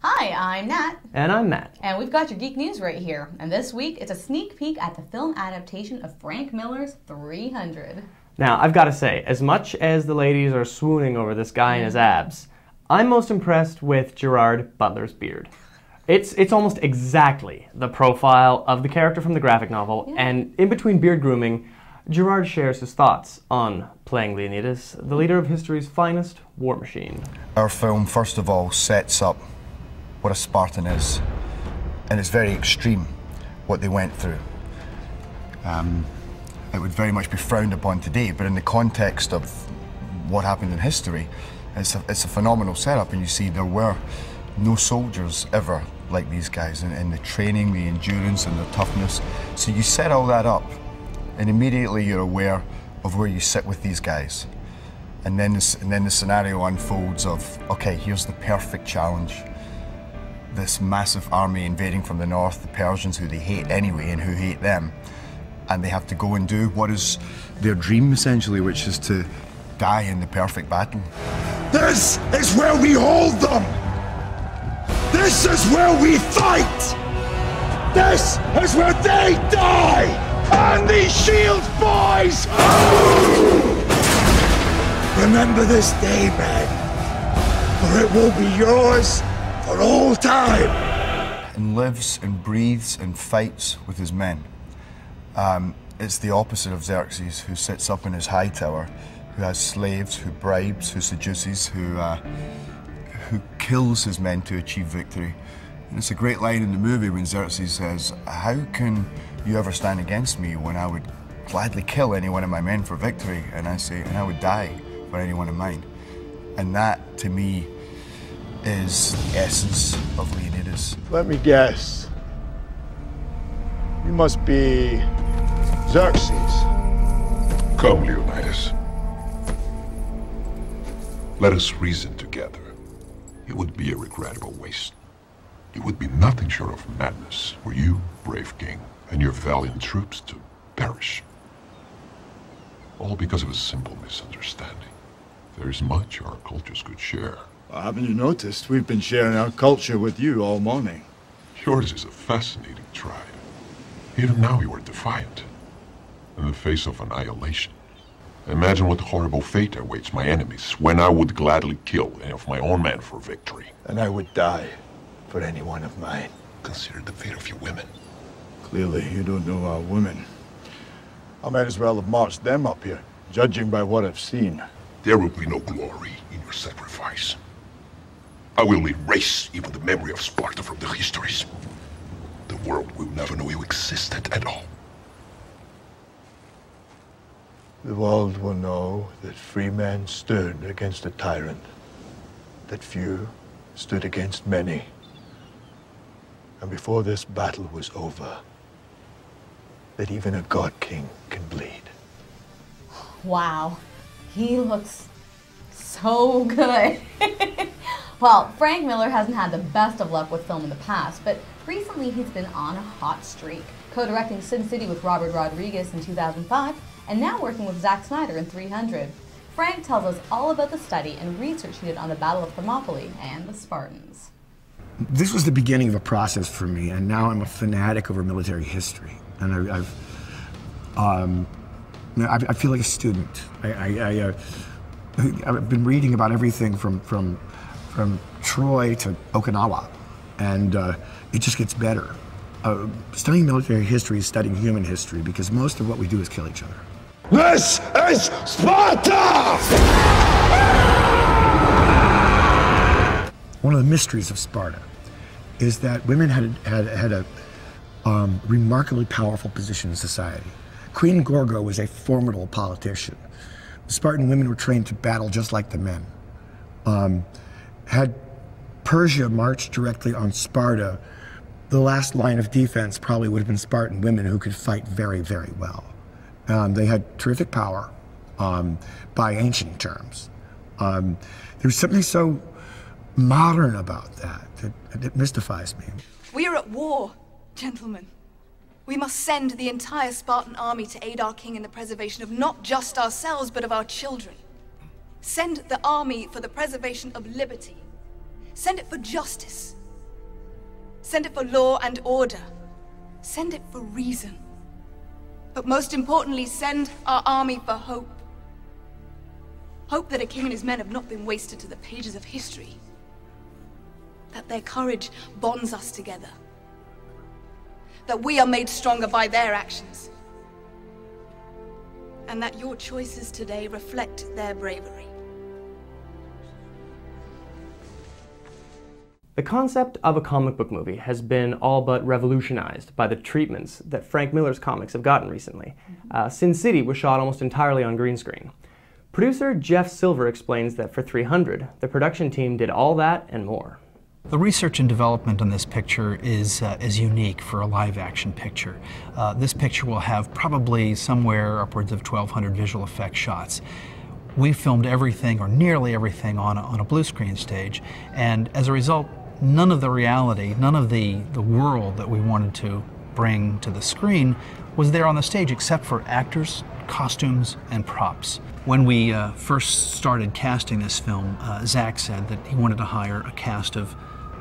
Hi, I'm Nat. And I'm Matt. And we've got your Geek News right here. And this week, it's a sneak peek at the film adaptation of Frank Miller's 300. Now, I've got to say, as much as the ladies are swooning over this guy and his abs, I'm most impressed with Gerard Butler's beard. It's almost exactly the profile of the character from the graphic novel, and in between beard grooming, Gerard shares his thoughts on playing Leonidas, the leader of history's finest war machine. Our film, first of all, sets up what a Spartan is, and it's very extreme what they went through. It would very much be frowned upon today, but in the context of what happened in history, it's a phenomenal setup, and you see there were no soldiers ever like these guys, and the training, the endurance, and the toughness. So you set all that up, and immediately you're aware of where you sit with these guys. And then the scenario unfolds of, okay, here's the perfect challenge. This massive army invading from the north, the Persians, who they hate anyway and who hate them, and they have to go and do what is their dream, essentially, which is to die in the perfect battle. This is where we hold them! This is where we fight! This is where they die! And these shield boys! Remember this day, men, for it will be yours for all time. And lives and breathes and fights with his men. It's the opposite of Xerxes, who sits up in his high tower, who has slaves, who bribes, who seduces, who kills his men to achieve victory. And it's a great line in the movie when Xerxes says, "How can you ever stand against me when I would gladly kill any one of my men for victory?" And I say, "And I would die for any one of mine." And that, to me, is the essence of Leonidas. Let me guess. You must be Xerxes. Come, Leonidas. Let us reason together. It would be a regrettable waste. It would be nothing short of madness for you, brave king, and your valiant troops to perish. All because of a simple misunderstanding. There is much our cultures could share. Well, haven't you noticed? We've been sharing our culture with you all morning. Yours is a fascinating tribe. Even now you are defiant. In the face of annihilation. Imagine what horrible fate awaits my enemies when I would gladly kill any of my own men for victory. And I would die for any one of mine. Consider the fate of your women. Clearly, you don't know our women. I might as well have marched them up here, judging by what I've seen. There will be no glory in your sacrifice. I will erase even the memory of Sparta from the histories. The world will never know you existed at all. The world will know that free men stood against a tyrant, that few stood against many. And before this battle was over, that even a god king can bleed. Wow, he looks so good. Well, Frank Miller hasn't had the best of luck with film in the past, but recently he's been on a hot streak, co-directing Sin City with Robert Rodriguez in 2005, and now working with Zack Snyder in 300. Frank tells us all about the study and research he did on the Battle of Thermopylae and the Spartans. This was the beginning of a process for me, and now I'm a fanatic over military history. And I feel like a student. I've been reading about everything from Troy to Okinawa, and it just gets better. Studying military history is studying human history, because most of what we do is kill each other. This is Sparta! One of the mysteries of Sparta is that women had a remarkably powerful position in society. Queen Gorgo was a formidable politician. The Spartan women were trained to battle just like the men. Had Persia marched directly on Sparta, the last line of defense probably would have been Spartan women who could fight very, very well. They had terrific power by ancient terms. There's something so modern about that it mystifies me. We are at war, gentlemen. We must send the entire Spartan army to aid our king in the preservation of not just ourselves, but of our children. Send the army for the preservation of liberty. Send it for justice, Send it for law and order. Send it for reason. But most importantly, send our army for hope. Hope that a king and his men have not been wasted to the pages of history. That their courage bonds us together. That we are made stronger by their actions. And that your choices today reflect their bravery. The concept of a comic book movie has been all but revolutionized by the treatments that Frank Miller's comics have gotten recently. Sin City was shot almost entirely on green screen. Producer Jeff Silver explains that for 300, the production team did all that and more. The research and development on this picture is unique for a live-action picture. This picture will have probably somewhere upwards of 1,200 visual effects shots. We filmed everything, or nearly everything, on a blue screen stage, and as a result, none of the reality, none of the world that we wanted to bring to the screen was there on the stage, except for actors, costumes, and props. When we first started casting this film, Zack said that he wanted to hire a cast of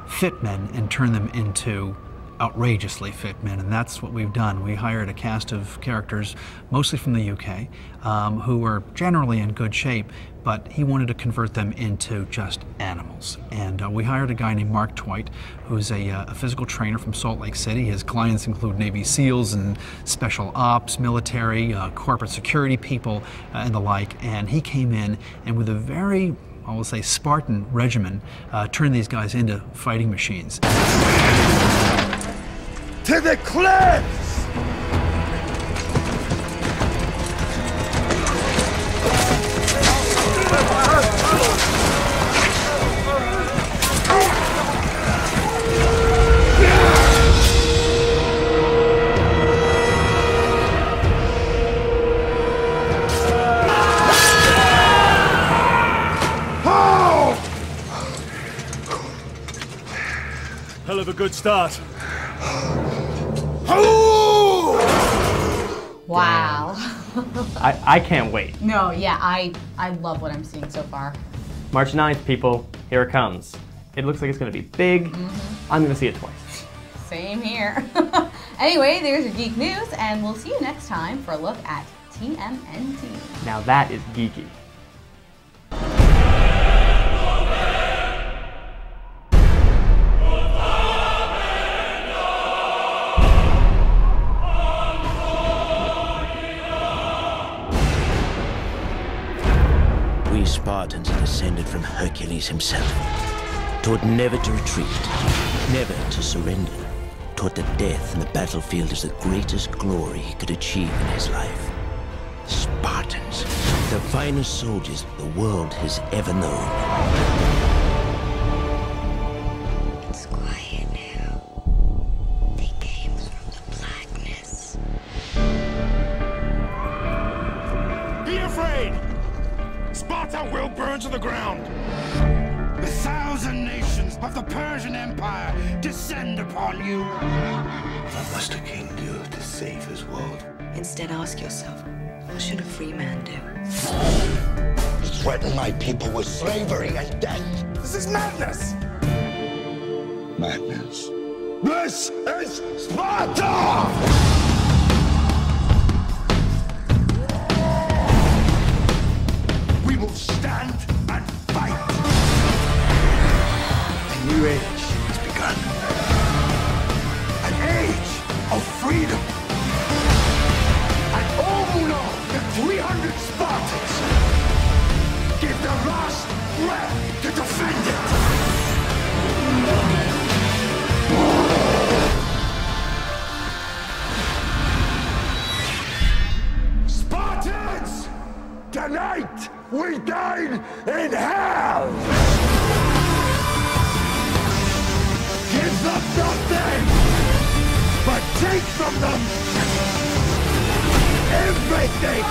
fit men and turn them into outrageously fit men, and that's what we've done. We hired a cast of characters, mostly from the UK, who were generally in good shape, but he wanted to convert them into just animals. And we hired a guy named Mark Twite, who's a physical trainer from Salt Lake City. His clients include Navy SEALs and special ops, military, corporate security people, and the like. And he came in, and with a very, I will say, Spartan regimen, turned these guys into fighting machines. To the cliffs! Hell of a good start. Wow. I can't wait. No, yeah, I love what I'm seeing so far. March 9th, people, here it comes. It looks like it's going to be big. I'm going to see it twice. Same here. Anyway, there's your Geek News, and we'll see you next time for a look at TMNT. Now that is geeky. We Spartans are descended from Hercules himself, taught never to retreat, never to surrender, taught that death in the battlefield is the greatest glory he could achieve in his life. Spartans, the finest soldiers the world has ever known. It's quiet now. They came from the blackness. Be afraid! Sparta will burn to the ground! The 1,000 nations of the Persian Empire descend upon you! What must a king do to save his world? Instead, ask yourself, what should a free man do? Threaten my people with slavery and death! This is madness! Madness. This is Sparta! We will stand and fight! A new age has begun. An age of freedom. And all who know the 300 Spartans give their last breath to defend it! Spartans! Tonight, we dine in hell! Give them nothing, but take from them everything!